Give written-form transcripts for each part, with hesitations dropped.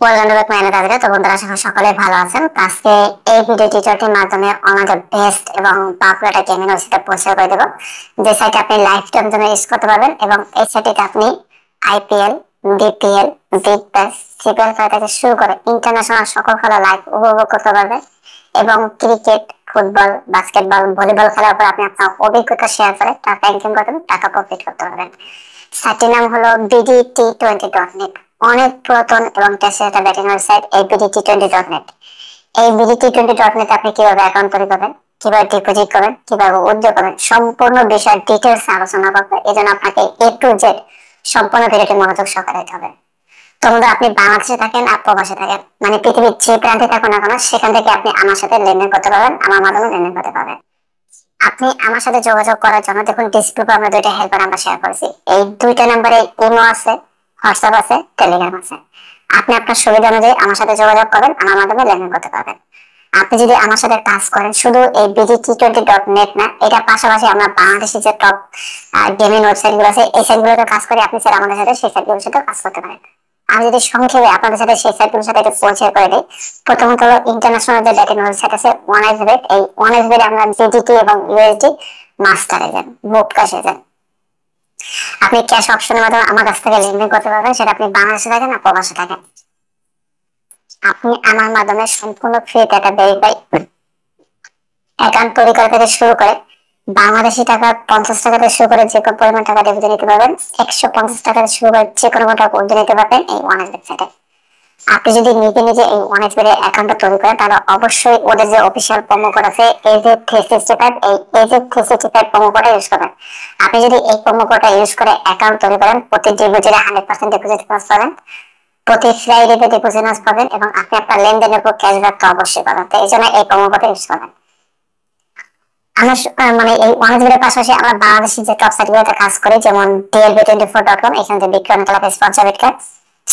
Welcome to back my another. তো বন্ধুরা, আশা করি সকলে ভালো আছেন। তো আজকে এই ভিডিও টিউটোরিয়ালটির মাধ্যমে আমাদের বেস্ট এবং পপুলার একটা গেমিং ওয়েবসাইটে পরিচয় করে দেবো, যে সাইটে আপনি লাইফ টাইম জন্য ইউজ করতে পারবেন এবং এই সাইটে আপনি IPL, BPL, Big Bash, CPL খেলা থেকে শুরু করে ইন্টারন্যাশনাল সকল খেলা লাইভ উপভোগ করতে পারবেন এবং ক্রিকেট, ফুটবল, বাস্কেটবল, ভলিবল খেলার উপর আপনি আপনার অভিজ্ঞতা শেয়ার করে টাকা ইনকাম করতে পারবেন, টাকা প্রফিট করতে পারবেন। সাইটটির নাম হলো BDT20.net। অনেক পুরাতন এবং টেস্টেড একটা ব্যাটিং ওয়েবসাইট এই BDT20.net। এই BDT20.net আপনি কিভাবে অ্যাকাউন্ট তৈরি করবেন, কিভাবে ডিপোজিট করবেন, কিভাবে উইথড্র করবেন, সম্পূর্ণ বিষয় ডিটেলস আলোচনা করবে। এই জন্য আপনাকে A to Z সম্পূর্ণ ভিডিওটি মনোযোগ সহকারে দেখতে হবে। তো বন্ধুরা, আপনি বাংলাদেশে থাকেন আর প্রবাসে থাকেন, মানে পৃথিবীর যে প্রান্তে থাকুন না কেন, সেখান থেকে আপনি আমার সাথে লেনদেন করতে পারবেন, আমার মাধ্যমে লেনদেন করতে পারবেন। আপনি আমার সাথে যোগাযোগ করার জন্য দেখুন ডিসক্রিপশনে আমরা দুইটা হেল্পার আমরা শেয়ার করেছি। এই দুইটা নম্বরে ইমো আছে, হোয়াটসঅ্যাপ আছে, টেলিগ্রাম আছে। আপনি আপনার সুবিধা অনুযায়ী আমার সাথে যোগাযোগ করবেন, আমার মাধ্যমে লেনদেন করতে পারবেন। আপনি যদি আমার সাথে কাজ করেন শুধু এই BDT20.net না, এটা পাশাপাশি আমরা বাংলাদেশি যে টপ গেমিং ওয়েবসাইট গুলো আছে এই সাইটগুলোতে কাজ করি, আপনি স্যার আমাদের সাথে সেই সাইটগুলোর সাথে কাজ করতে পারেন। আমি যদি সংক্ষেপে আপনাদের সাথে সেই সাইটগুলোর সাথে একটু পরিচয় করে দিই। প্রথমত হলো ইন্টারন্যাশনাল যে ব্যাটিং ওয়েবসাইট আছে OneXBet। এই OneXBet আমরা জিটিটি এবং USD master agent, move cash agent. আপনি ক্যাশ অপশনের মাধ্যমে আমার কাছ থেকে লেনদেন করতে পারবেন, সেটা আপনি বাংলাদেশে থাকেন না প্রবাসে থাকেন। আপনি আমার মাধ্যমে সম্পূর্ণ ফ্রিতে একটা ভেরিফাই অ্যাকাউন্ট তৈরি করা থেকে শুরু করে বাংলাদেশি টাকা 50 টাকা থেকে শুরু করে যে কোনো পরিমাণ টাকা ডিপোজিট নিতে পারবেন, 150 টাকা থেকে শুরু করে যে কোনো টাকা উইথড্র নিতে পারবেন এই OneXBet সাইটে। আপনি যদি নিজে নিজে এই OneXBet এর অ্যাকাউন্টটা তৈরি করেন, তাহলে অবশ্যই ওদের যে অফিসিয়াল প্রোমো কোড আছে AZ365, এই AZ365 প্রোমো কোডটা ইউজ করবেন। আপনি যদি এই প্রোমো কোডটা ইউজ করে অ্যাকাউন্ট তৈরি করেন, প্রতি ডিপোজিটে 100% ডিপোজিট বোনাস পাবেন, প্রতি ফ্রাইডেতে ডিপোজিট বোনাস পাবেন এবং আপনি আপনার লেনদেনের উপর ক্যাশব্যাক তো অবশ্যই পাবেন। তো এই জন্য এই প্রোমো কোডটা ইউজ করবেন। আমরা মানে এই OneXBet এর পাশাপাশি আমরা বাংলাদেশি যে টপ সাইটগুলোতে কাজ করি, যেমন DLB24.com, এখানে যে bitcoin club sponsor bitcoin,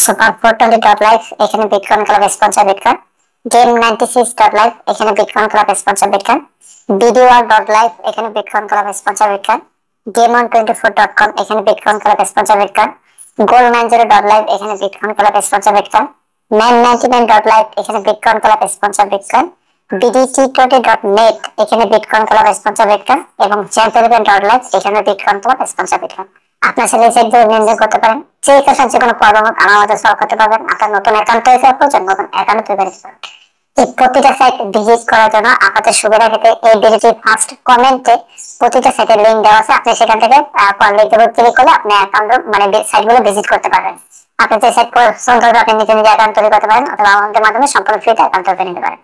Super420.life, এখানে bitcoin club sponsor bitcoin, Game96.life, এখানে bitcoin club sponsor bitcoin, BDWorld.life, এখানে bitcoin club sponsor bitcoin, Game124.com, এখানে bitcoin club sponsor bitcoin, Gold90.life, এখানে bitcoin club sponsor bitcoin, Man99.life, এখানে bitcoin club sponsor bitcoin, BDT20.net, এখানে bitcoin club sponsor bitcoin এবং Champion.life, এখানে bitcoin club sponsor bitcoin. আপনার সাথে এই সাইট লেনদেন করতে পারেন, যে কাছে কোনো প্রবলেম আমার মধ্যে সলভ করতে পারবেন। আপনার নতুন অ্যাকাউন্ট তৈরি করার প্রয়োজন, নতুন অ্যাকাউন্ট তৈরি করতে পারবেন। এই প্রতিটা সাইট ভিজিট করার জন্য আপনাদের সুবিধা ক্ষেত্রে এই ভিডিওটির ফার্স্ট কমেন্টে প্রতিটা সাইটের লিংক দেওয়া আছে। আপনি সেখান থেকে লিংকের উপর ক্লিক করলে আপনি অ্যাকাউন্ট মানে সাইটগুলো ভিজিট করতে পারবেন। আপনি যে সাইট পছন্দ করবেন আপনি নিজে নিজে অ্যাকাউন্ট তৈরি করতে পারেন, অথবা আমাদের মাধ্যমে সম্পূর্ণ ফ্রিতে অ্যাকাউন্ট তৈরি নিতে পারেন।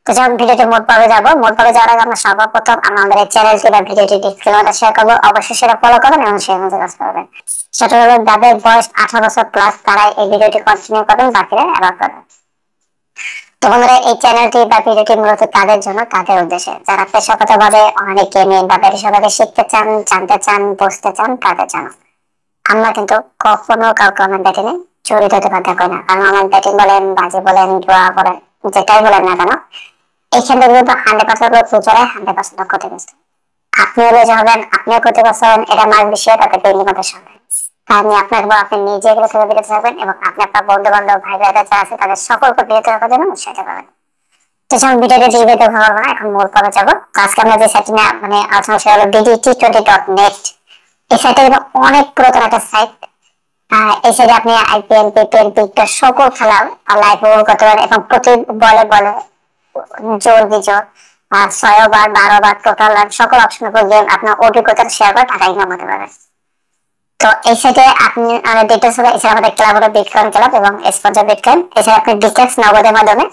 তো যখন ভিডিওটি মোট পর্বে যাবো, মোট পর্বে যাওয়ার আগে আমরা সর্বপ্রথম আমাদের এই চ্যানেলটি বা ভিডিওটি ডিসক্রিপশনে শেয়ার করবো, অবশ্যই সেটা ফলো করবেন এবং শেয়ার করতে কাজ করবেন। সেটা হলো যাদের বয়স 18 বছর প্লাস তারা এই ভিডিওটি কন্টিনিউ করবেন, বাকিরা অ্যাভয়েড করবেন। তো বন্ধুরা, এই চ্যানেলটি বা ভিডিওটি মূলত তাদের জন্য, তাদের উদ্দেশ্যে যারা পেশাগতভাবে অনেক গেমিং বা পেশাগত শিখতে চান, জানতে চান, বুঝতে চান, তাদের জন্য। আমরা কিন্তু কখনো কাউকে আমার ব্যাটিংয়ে জড়িত হতে বাধ্য করি না, কারণ আমার ব্যাটিং বলেন, বাজি বলেন, জোয়া বলেন, যেটাই বলেন না কেন, এখান থেকে কিন্তু 100% ফিউচারে 100% ক্ষতিগ্রস্ত। আপনি হলে যে হবেন, আপনিও ক্ষতিগ্রস্ত হবেন, এটা মাস বিষয়, তাতে পেইনি কথা শুনবেন। কারণ আপনার আপনি নিজে এগুলো থেকে বিরত থাকবেন এবং আপনি আপনার বন্ধু বান্ধব, ভাই ভাইরা যারা আছে তাদের সকলকে বিরত রাখার জন্য উৎসাহিত করবেন। তো যখন ভিডিওটি ডিবেট ভালো না, এখন মূল পর্বে যাবো। আজকে আমরা যে সাইট নিয়ে মানে আলোচনা সেটা হলো BDT20.net। এই সাইটটা কিন্তু অনেক পুরাতন একটা সাইট। এই সাইটে আপনি আইপিএল, বিপিএল, বিগটা সকল খেলা লাইভ উপভোগ করতে পারেন এবং প্রতি বলে বলে জোর বিজোর 6 বার 12 বার টোটাল রান সকল অপশন উপর গেম আপনার অভিজ্ঞতা শেয়ার করে টাকা ইনকাম করতে পারবেন। তো এই সাইটে আপনি ডিটেলস হবে, এছাড়া আমাদের ক্লাব হলো বিটকয়েন ক্লাব এবং স্পন্সর বিটকয়েন। এছাড়া আপনি ডিটেলস নগদের মাধ্যমে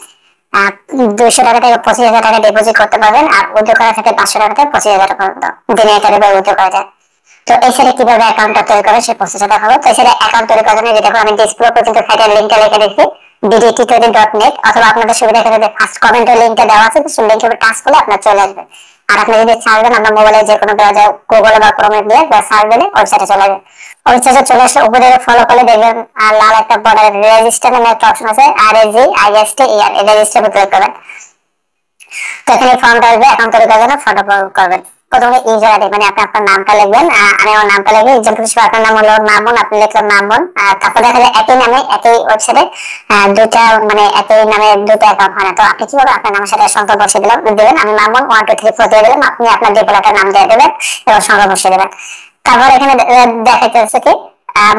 200 টাকা থেকে 25,000 টাকা ডিপোজিট করতে পারবেন, আর উইথড্র করা থাকে 500 টাকা থেকে 25,000 টাকা পর্যন্ত দিনে একাধিক উইথড্র করা যায়। তো এই সাইটে কিভাবে অ্যাকাউন্টটা তৈরি করবে সেই প্রসেসটা দেখাবো। তো এই সাইটে অ্যাকাউন্ট তৈরি করার জন্য যেটা আমি ডিসপ্লে পর্যন্ত সাইটের লিংকটা লিখে রেখেছি BDT20.net, অথবা আপনাদের সুবিধা ক্ষেত্রে ফার্স্ট কমেন্টের লিংকটা দেওয়া আছে, সেই লিংকের উপর টাচ করলে আপনার চলে আসবে। আর আপনি যদি সার্চ দেন আপনার মোবাইলে যে কোনো ব্রাউজার গুগল বা ক্রোমে দিয়ে সার্চ দিলে ওয়েবসাইটে চলে আসবে। ওয়েবসাইটে চলে আসলে উপরে ফলো করলে দেখবেন আর লাল একটা বর্ডার রেজিস্টার নামে একটা অপশন আছে, REGISTER, এই রেজিস্টার উপর ক্লিক করবেন। তো এখানে ফর্মটা আসবে, অ্যাকাউন্ট তৈরি করার জন্য ফটো করবেন। প্রথমে ইউজার আইডি মানে আপনি আপনার নামটা লিখবেন, আমি আমার নামটা লিখি, এক্সাম্পল হিসেবে আপনার নাম হলো মামুন, আপনি লিখলেন মামুন। তারপর দেখা যায় একই নামে একই ওয়েবসাইটে দুইটা মানে একই নামে দুটো অ্যাকাউন্ট হয় না, তো আপনি কি করবেন আপনার নামের সাথে সংখ্যা বসিয়ে দিবেন, আমি মামুন 1 2 3 4 দিয়ে দিলাম, আপনি আপনার ডেভেলপারের নাম দিয়ে দেবেন এবং সংখ্যা বসিয়ে দেবেন। তারপর এখানে দেখাইতেছে কি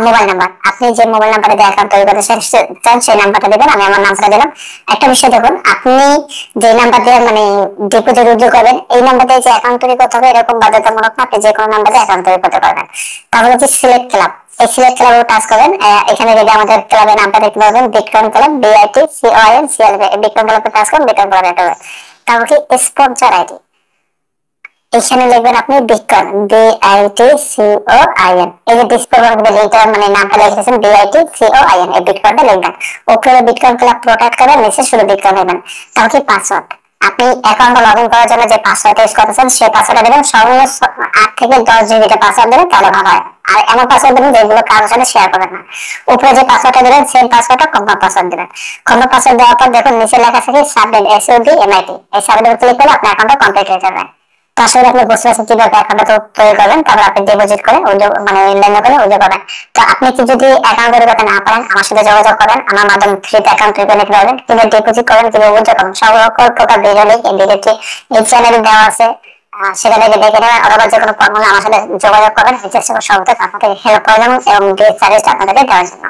মোবাইল নাম্বার, আপনি যে মোবাইল নাম্বারে দিয়ে অ্যাকাউন্ট তৈরি করতে চান সেই নাম্বারটা দিবেন, আমি আমার নামটা দিলাম। একটা বিষয় দেখুন, আপনি যে নাম্বার দিয়ে মানে ডিপোজিট উইথড্র করবেন এই নাম্বার দিয়ে যে অ্যাকাউন্ট তৈরি করতে হবে এরকম বাধ্যতামূলক না, আপনি যে কোনো নাম্বার দিয়ে অ্যাকাউন্ট তৈরি করতে পারবেন। তারপরে হচ্ছে সিলেক্ট ক্লাব, এই সিলেক্ট ক্লাবে টাচ করেন, এখানে যদি আমাদের ক্লাবের নামটা দেখতে পাবেন বিক্রম ক্লাব, BITCOIN বিক্রম ক্লাবে টাচ করেন, বিক্রম ক্লাব এটা হবে। তারপর কি স্পন্সর আইডি, এখানে লিখবেন আপনি বিটকয়েন, BITCOIN, এই যে ডিসপ্লে লিঙ্কটা মানে নামটা লিখেছেন BITCOIN, এই বিটকয়েনটা লিখবেন। উপরে বিটকয়েন ক্লাব প্রোটেক্ট করবেন, নিচে শুধু বিটকয়েন লিখবেন। তারপর কি পাসওয়ার্ড, আপনি অ্যাকাউন্টে লগইন করার জন্য যে পাসওয়ার্ডটা ইউজ করতেছেন সেই পাসওয়ার্ডটা দেবেন, সর্বনিম্ন 8 থেকে 10 জিবিটা পাসওয়ার্ড দেবেন, তাহলে ভালো হয়। আর এমন পাসওয়ার্ড দেবেন যেগুলো কারোর সাথে শেয়ার করবেন না। উপরে যে পাসওয়ার্ডটা দেবেন সেম পাসওয়ার্ডটা কনফার্ম পাসওয়ার্ড দেবেন। কনফার্ম পাসওয়ার্ড দেওয়ার পর দেখুন নিচে লেখা থাকে সাবমিট, SUBMIT, এই সাবমিট ক্লিক করলে আপনার অ্যাকাউন্টটা কমপ্লিট হয়ে যাবে। আসলে আপনি বুঝতে পারছেন কিভাবে অ্যাকাউন্টটা তৈরি করবেন, তারপর আপনি ডিপোজিট করে মানে লেনদেন করে উইথড্র করবেন। তো আপনি কি যদি অ্যাকাউন্ট তৈরি করতে না পারেন আমার সাথে যোগাযোগ করেন, আমার মাধ্যমে ফ্রিতে অ্যাকাউন্ট তৈরি করে নিতে পারবেন, কিভাবে ডিপোজিট করেন, কিভাবে উইথড্র করেন, সকল প্রকার ভিডিও লিংক এই ভিডিওটি এই চ্যানেলে দেওয়া আছে, সেটা থেকে দেখে নেবেন। অথবা যে কোনো প্রবলেম আমার সাথে যোগাযোগ করবেন, চেষ্টা করব সর্বদা আপনাদের হেল্প করার জন্য এবং সার্ভিসটা আপনাদেরকে দেওয়ার জন্য।